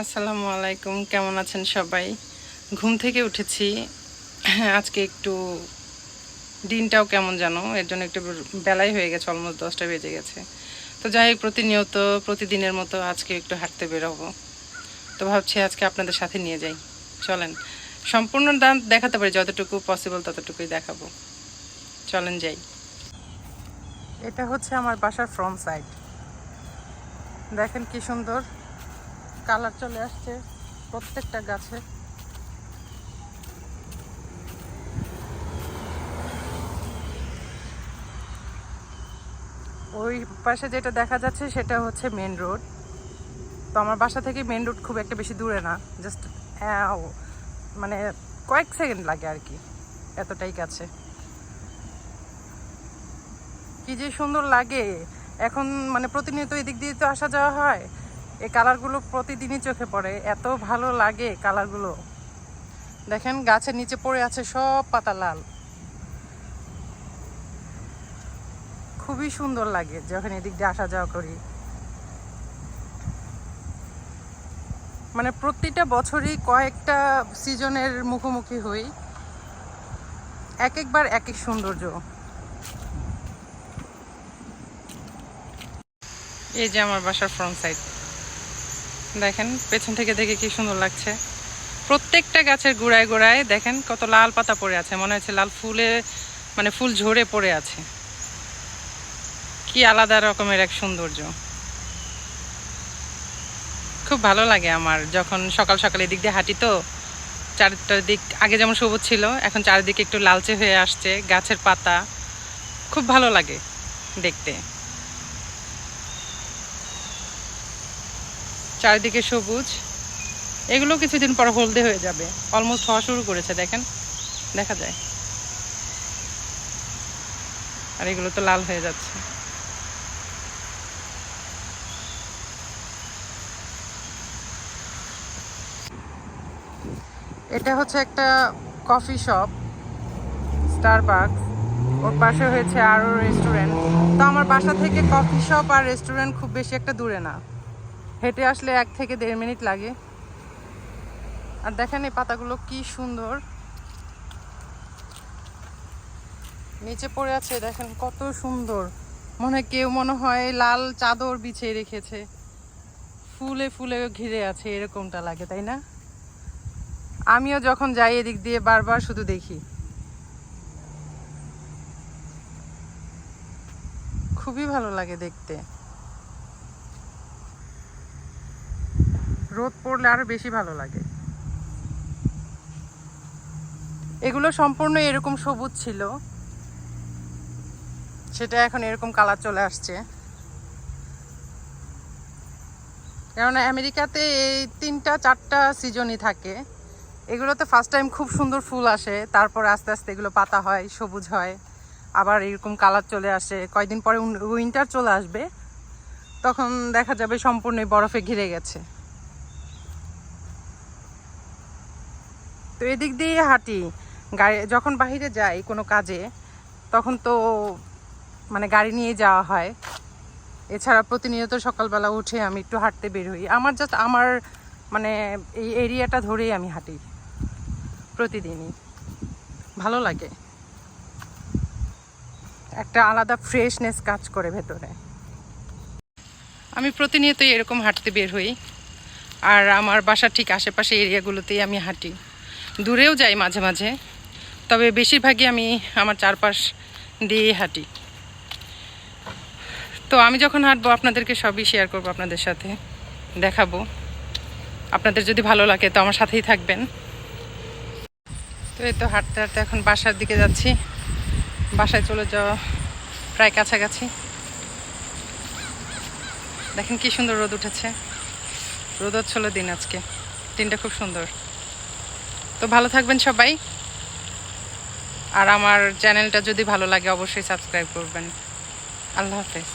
আসসালামু আলাইকুম, কেমন আছেন সবাই? ঘুম থেকে উঠেছি। আজকে একটু দিনটাও কেমন যেন, এর জন্য একটু বেলাই হয়ে গেছে, অলমোস্ট 10টা বেজে গেছে। তো যাই হোক, প্রতিনিয়ত প্রতিদিনের মতো আজকে একটু হাঁটতে বেরোবো। তো ভাবছি আজকে আপনাদের সাথে নিয়ে যাই। চলেন, সম্পূর্ণ দান দেখাতে পারি, যতটুকু পসিবল ততটুকুই দেখাবো। চলেন যাই। এটা হচ্ছে আমার বাসার ফ্রন্ট সাইড। দেখেন কি সুন্দর কালার চলে আসছে প্রত্যেকটা গাছে। ওই পাশে যেটা দেখা যাচ্ছে সেটা হচ্ছে মেন রোড। তো আমার বাসা থেকে মেন রোড খুব একটা বেশি দূরে না, জাস্ট মানে কয়েক সেকেন্ড লাগে আর কি, এতটাই কাছে। কি যে সুন্দর লাগে এখন, মানে প্রতিনিয়ত এদিক দিয়ে তো আসা যাওয়া হয়, এই কালারগুলো প্রতিদিনই চোখে পড়ে, এত ভালো লাগে কালারগুলো। দেখেন গাছের নিচে পড়ে আছে সব পাতা লাল, খুবই সুন্দর লাগে যখন এদিক দিয়ে আসা যাওয়া করি। মানে প্রতিটা বছরই কয়েকটা সিজনের মুখোমুখি হই, এক একবার এক এক সৌন্দর্য। এই যে আমার বাসার ফ্রন্ট সাইড, দেখেন পেছন থেকে দেখে কি সুন্দর লাগছে। প্রত্যেকটা গাছের গোড়ায় গোড়ায় দেখেন কত লাল পাতা পড়ে আছে, মনে হচ্ছে লাল ফুলে, মানে ফুল ঝরে পড়ে আছে। কি আলাদা রকমের এক সৌন্দর্য, খুব ভালো লাগে আমার যখন সকাল সকাল এদিক দিয়ে হাঁটি। তো চারদিক আগে যেমন সবুজ ছিল, এখন চারিদিকে একটু লালচে হয়ে আসছে গাছের পাতা, খুব ভালো লাগে দেখতে। চারিদিকে সবুজ, এগুলো কিছুদিন পর হলদে হয়ে যাবে, অলমোস্ট হওয়া শুরু করেছে, দেখেন দেখা যায়। আর এগুলো তো লাল হয়ে যাচ্ছে। এটা হচ্ছে একটা কফি শপ, স্টারবাকস। ওর পাশে হয়েছে আরও রেস্টুরেন্ট। তো আমার বাসা থেকে কফি শপ আর রেস্টুরেন্ট খুব বেশি একটা দূরে না, হেঁটে আসলে 1 থেকে 1.5 মিনিট লাগে। আর দেখেন এই পাতাগুলো কি সুন্দর নিচে পড়ে আছে, দেখেন কত সুন্দর, কেউ মনে হয় লাল চাদর বিছিয়ে রেখেছে, ফুলে ফুলে ঘিরে আছে, এরকমটা লাগে, তাই না? আমিও যখন যাই এদিক দিয়ে বারবার শুধু দেখি, খুবই ভালো লাগে দেখতে। রোদ পড়লে আরো বেশি ভালো লাগে। এগুলো সম্পূর্ণ এরকম সবুজ ছিল, সেটা এখন এরকম কালার চলে আসছে। কেননা আমেরিকাতে এই 3-4টা সিজনই থাকে। এগুলোতে ফার্স্ট টাইম খুব সুন্দর ফুল আসে, তারপর আস্তে আস্তে এগুলো পাতা হয়, সবুজ হয়, আবার এরকম কালার চলে আসে। কয়েকদিন পরে উইন্টার চলে আসবে, তখন দেখা যাবে সম্পূর্ণ বরফে ঘিরে গেছে। তো এদিক দিয়ে হাঁটি, গাড়ি যখন বাইরে যাই কোনো কাজে, তখন তো মানে গাড়ি নিয়ে যাওয়া হয়। এছাড়া প্রতিনিয়ত সকালবেলা উঠে আমি একটু হাঁটতে বের হই, আমার জাস্ট আমার মানে এই এরিয়াটা ধরেই আমি হাঁটি প্রতিদিনই। ভালো লাগে, একটা আলাদা ফ্রেশনেস কাজ করে ভেতরে। আমি প্রতিনিয়তই এরকম হাঁটতে বের হই, আর আমার বাসার ঠিক আশেপাশে এরিয়াগুলোতেই আমি হাঁটি, দূরেও যাই মাঝে মাঝে, তবে বেশিরভাগই আমি আমার চারপাশ দিয়ে হাঁটি। তো আমি যখন হাঁটবো আপনাদেরকে সবই শেয়ার করবো, আপনাদের সাথে দেখাবো। আপনাদের যদি ভালো লাগে তো আমার সাথেই থাকবেন। তো এই তো হাঁটতে হাঁটতে এখন বাসার দিকে যাচ্ছি, বাসায় চলে যাওয়া প্রায় কাছাকাছি। দেখেন কি সুন্দর রোদ উঠেছে, রোদোচ্ছল দিন আজকে, দিনটা খুব সুন্দর। তো ভালো থাকবেন সবাই, আর আমার চ্যানেলটা যদি ভালো লাগে অবশ্যই সাবস্ক্রাইব করবেন। আল্লাহ হাফেজ।